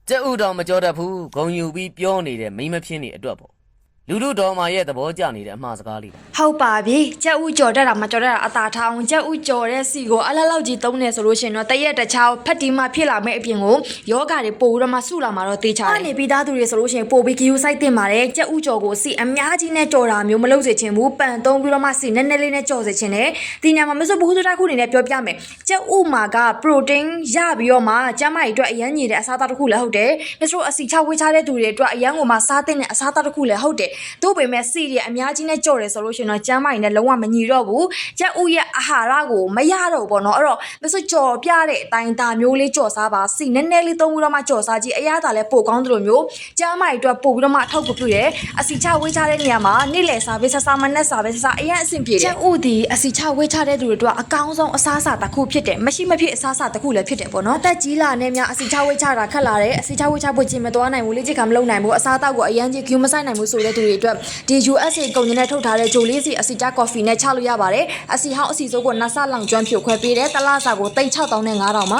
ကျက်ဥတော်မကြောတတ်ဘူးဂုံယူပြီးပြောနေတဲ့မိမဖြစ်နေအတွက်ပေါ့လူတို့တော်မှာရဲ့သဘောကျနေတဲ့အမှားစကားလေးဟုတ်ပါပြီကြက်ဥကြော်တတ်တာမကြော်တတ်တာအသာထောင်ကြက်ဥကြော်တဲ့စီကိုအလားလောက်ကြီးသုံးနေဆိုလို့ရှင်တော့တရက်တခြားဖက်တီမှဖြစ်လာမဲ့အပြင်ကိုယောဂါတွေပို့ပြီးတော့မှဆုလာမှာတော့တေးချတယ်။နေပြီးသားသူတွေဆိုလို့ရှင်ပို့ပြီးဂီယူဆိုင်တင်ပါတယ်ကြက်ဥကြော်ကိုစီအများကြီးနဲ့ကြော်တာမျိုးမလုပ်စေချင်ဘူးပန်သုံးပြီးတော့မှစီနည်းနည်းလေးနဲ့ကြော်စေချင်တယ်ဒီညမှာမစိုးဘူးသူတစ်ခုအနေနဲ့ပြောပြမယ်ကြက်ဥမှာကပရိုတင်းရပြီးတော့မှကျန်းမာရေးအတွက်အရန်ညီတဲ့အစားအသောက်တစ်ခုလည်းဟုတ်တယ်မစိုးအစီချဝေးချတဲ့သူတွေအတွက်အရန်ကိုမှစားတဲ့အစားအသောက်တစ်ခုလည်းဟုတ်တယ်တို့ပေမဲ့စီတွေအများကြီးနဲ့ကြော်တယ်ဆိုလို့ရှင်တော့ကျန်းမာရေးနဲ့လုံးဝမညီတော့ဘူးကြက်ဥရဲ့အာဟာရကိုမရတော့ဘူးเนาะအဲ့တော့မစိုးကြော်ပြတဲ့အတိုင်းဒါမျိုးလေးကြော်စားပါစီနည်းနည်းလေးသုံးပြီးတော့မှကြော်စားကြည့်အရသာလည်းပိုကောင်းသလိုမျိုးကျန်းမာရေးအတွက်ပို့ပြီးတော့မှအထောက်ကူပြုတယ်အစီချဝေးချတဲ့နေရာမှာနေ့လယ်စာပဲဆဆမနဲ့စာပဲဆဆအရင်အဆင်ပြေတယ်ကျက်ဥဒီအစီချဝေးချတဲ့သူတွေအတွက်အကောင်းဆုံးအစားအစာတစ်ခုဖြစ်တယ်မရှိမဖြစ်အစားအစာတစ်ခုလည်းဖြစ်တယ်ပေါ့နော်အသက်ကြီးလာနေများအစီချဝေးချတာခက်လာတယ်အစီချဝေးချဖို့ကျင်မသွားနိုင်ဘူးလေ့ကျင့်ခါမလုပ်နိုင်ဘူးအစားအသောက်ကိုအရင်ကြီး queue မဆိုင်နိုင်ဘူးဆိုတဲ့သူတွေအတွက်ဒီ USA ကုန်ကျနဲ့ထုတ်ထားတဲ့ဂျိုလေးစီအစီချကော်ဖီနဲ့ချလို့ရပါတယ်အစီဟောင်းအစီစိုးကိုနဆလောင်ကျွမ်းဖြိုခွဲပေးတယ်တလားစာကို3500နဲ့9000ပါ